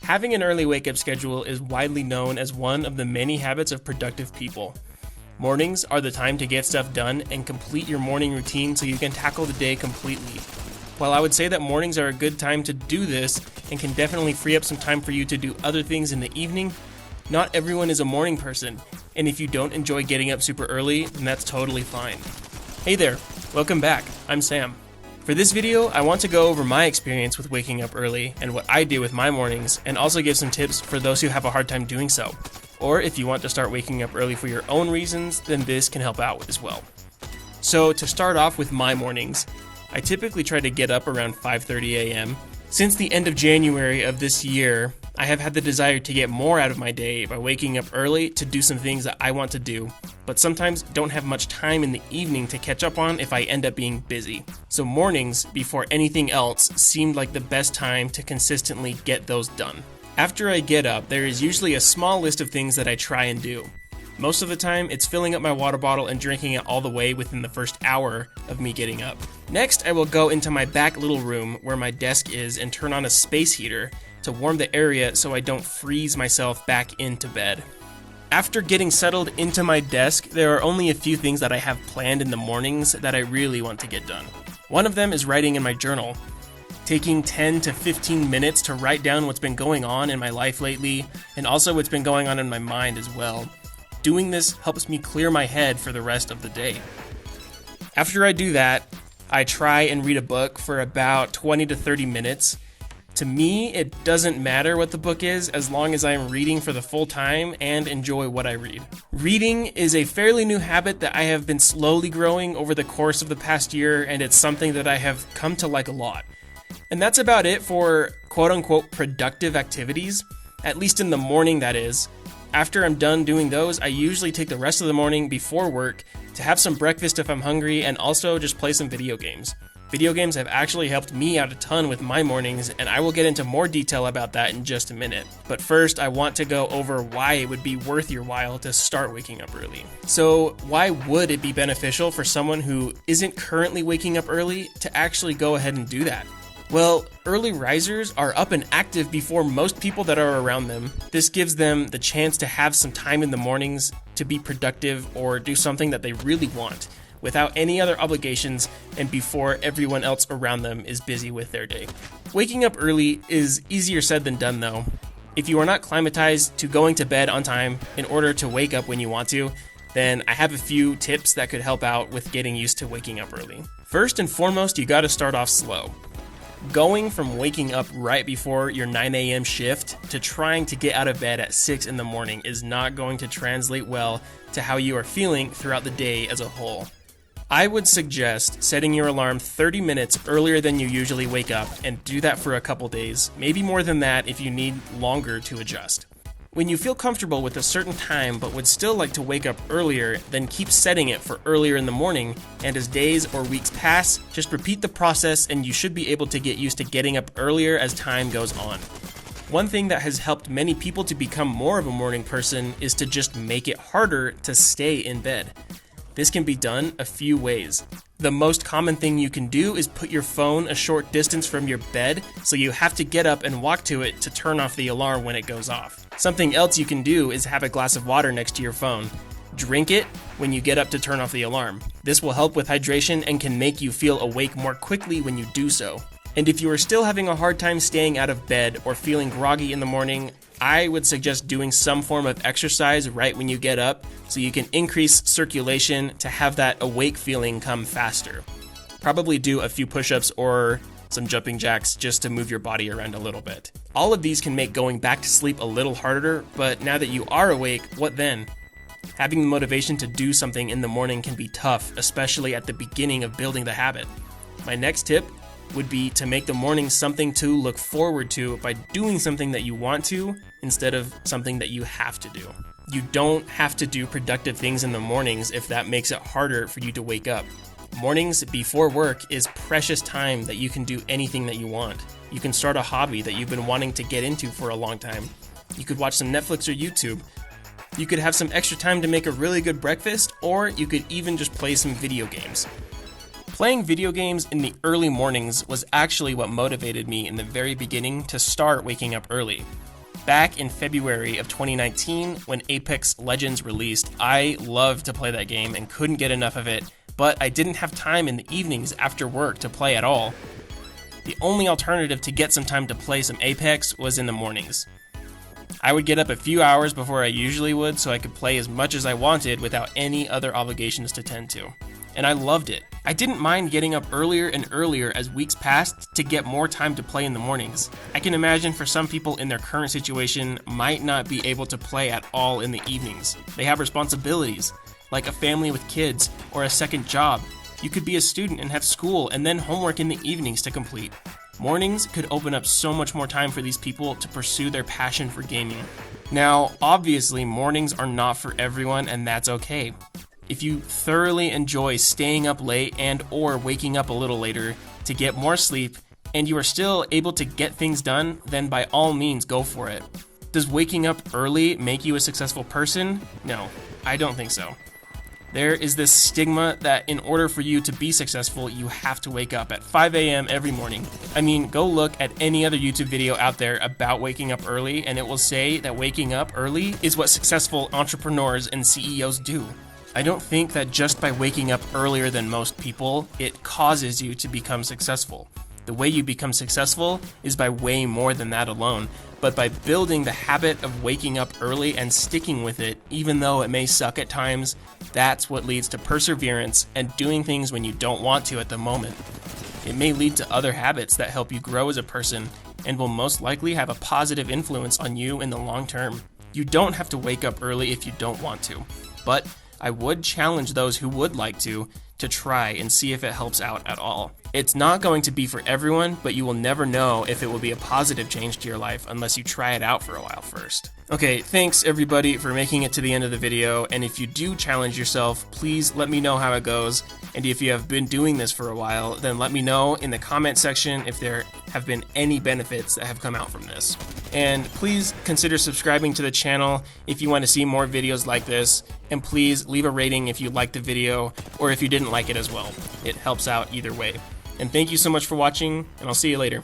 Having an early wake-up schedule is widely known as one of the many habits of productive people. Mornings are the time to get stuff done and complete your morning routine so you can tackle the day completely. While I would say that mornings are a good time to do this and can definitely free up some time for you to do other things in the evening, not everyone is a morning person, and if you don't enjoy getting up super early, then that's totally fine. Hey there, welcome back, I'm Sam. For this video, I want to go over my experience with waking up early and what I do with my mornings, and also give some tips for those who have a hard time doing so. Or if you want to start waking up early for your own reasons, then this can help out as well. So to start off with my mornings, I typically try to get up around 5:30 a.m. Since the end of January of this year, I have had the desire to get more out of my day by waking up early to do some things that I want to do, but sometimes don't have much time in the evening to catch up on if I end up being busy. So mornings, before anything else, seemed like the best time to consistently get those done. After I get up, there is usually a small list of things that I try and do. Most of the time, it's filling up my water bottle and drinking it all the way within the first hour of me getting up. Next, I will go into my back little room where my desk is and turn on a space heater to warm the area so I don't freeze myself back into bed. After getting settled into my desk, there are only a few things that I have planned in the mornings that I really want to get done. One of them is writing in my journal. Taking 10 to 15 minutes to write down what's been going on in my life lately, and also what's been going on in my mind as well. Doing this helps me clear my head for the rest of the day. After I do that, I try and read a book for about 20 to 30 minutes. To me, it doesn't matter what the book is as long as I am reading for the full time and enjoy what I read. Reading is a fairly new habit that I have been slowly growing over the course of the past year, and it's something that I have come to like a lot. And that's about it for quote-unquote productive activities, at least in the morning that is. After I'm done doing those, I usually take the rest of the morning before work to have some breakfast if I'm hungry and also just play some video games. Video games have actually helped me out a ton with my mornings, and I will get into more detail about that in just a minute. But first, I want to go over why it would be worth your while to start waking up early. So, why would it be beneficial for someone who isn't currently waking up early to actually go ahead and do that? Well, early risers are up and active before most people that are around them. This gives them the chance to have some time in the mornings to be productive or do something that they really want without any other obligations and before everyone else around them is busy with their day. Waking up early is easier said than done though. If you are not climatized to going to bed on time in order to wake up when you want to, then I have a few tips that could help out with getting used to waking up early. First and foremost, you gotta start off slow. Going from waking up right before your 9 a.m. shift to trying to get out of bed at 6 in the morning is not going to translate well to how you are feeling throughout the day as a whole. I would suggest setting your alarm 30 minutes earlier than you usually wake up and do that for a couple days, maybe more than that if you need longer to adjust. When you feel comfortable with a certain time but would still like to wake up earlier, then keep setting it for earlier in the morning, and as days or weeks pass, just repeat the process and you should be able to get used to getting up earlier as time goes on. One thing that has helped many people to become more of a morning person is to just make it harder to stay in bed. This can be done a few ways. The most common thing you can do is put your phone a short distance from your bed, so you have to get up and walk to it to turn off the alarm when it goes off. Something else you can do is have a glass of water next to your phone. Drink it when you get up to turn off the alarm. This will help with hydration and can make you feel awake more quickly when you do so. And if you are still having a hard time staying out of bed or feeling groggy in the morning, I would suggest doing some form of exercise right when you get up so you can increase circulation to have that awake feeling come faster. Probably do a few push-ups or some jumping jacks just to move your body around a little bit. All of these can make going back to sleep a little harder, but now that you are awake, what then? Having the motivation to do something in the morning can be tough, especially at the beginning of building the habit. My next tip would be to make the morning something to look forward to by doing something that you want to instead of something that you have to do. You don't have to do productive things in the mornings if that makes it harder for you to wake up. Mornings before work is precious time that you can do anything that you want. You can start a hobby that you've been wanting to get into for a long time. You could watch some Netflix or YouTube. You could have some extra time to make a really good breakfast, or you could even just play some video games. Playing video games in the early mornings was actually what motivated me in the very beginning to start waking up early. Back in February of 2019, when Apex Legends released, I loved to play that game and couldn't get enough of it, but I didn't have time in the evenings after work to play at all. The only alternative to get some time to play some Apex was in the mornings. I would get up a few hours before I usually would so I could play as much as I wanted without any other obligations to tend to. And I loved it. I didn't mind getting up earlier and earlier as weeks passed to get more time to play in the mornings. I can imagine for some people in their current situation might not be able to play at all in the evenings. They have responsibilities, like a family with kids or a second job. You could be a student and have school and then homework in the evenings to complete. Mornings could open up so much more time for these people to pursue their passion for gaming. Now, obviously, mornings are not for everyone, and that's okay. If you thoroughly enjoy staying up late and or waking up a little later to get more sleep, and you are still able to get things done, then by all means go for it. Does waking up early make you a successful person? No, I don't think so. There is this stigma that in order for you to be successful, you have to wake up at 5 a.m. every morning. I mean, go look at any other YouTube video out there about waking up early, and it will say that waking up early is what successful entrepreneurs and CEOs do. I don't think that just by waking up earlier than most people, it causes you to become successful. The way you become successful is by way more than that alone, but by building the habit of waking up early and sticking with it, even though it may suck at times. That's what leads to perseverance and doing things when you don't want to at the moment. It may lead to other habits that help you grow as a person and will most likely have a positive influence on you in the long term. You don't have to wake up early if you don't want to, but I would challenge those who would like to try and see if it helps out at all. It's not going to be for everyone, but you will never know if it will be a positive change to your life unless you try it out for a while first. Okay, thanks everybody for making it to the end of the video, and if you do challenge yourself, please let me know how it goes, and if you have been doing this for a while, then let me know in the comment section if there have been any benefits that have come out from this. And please consider subscribing to the channel if you want to see more videos like this, and please leave a rating if you liked the video or if you didn't like it as well. It helps out either way. And thank you so much for watching, and I'll see you later.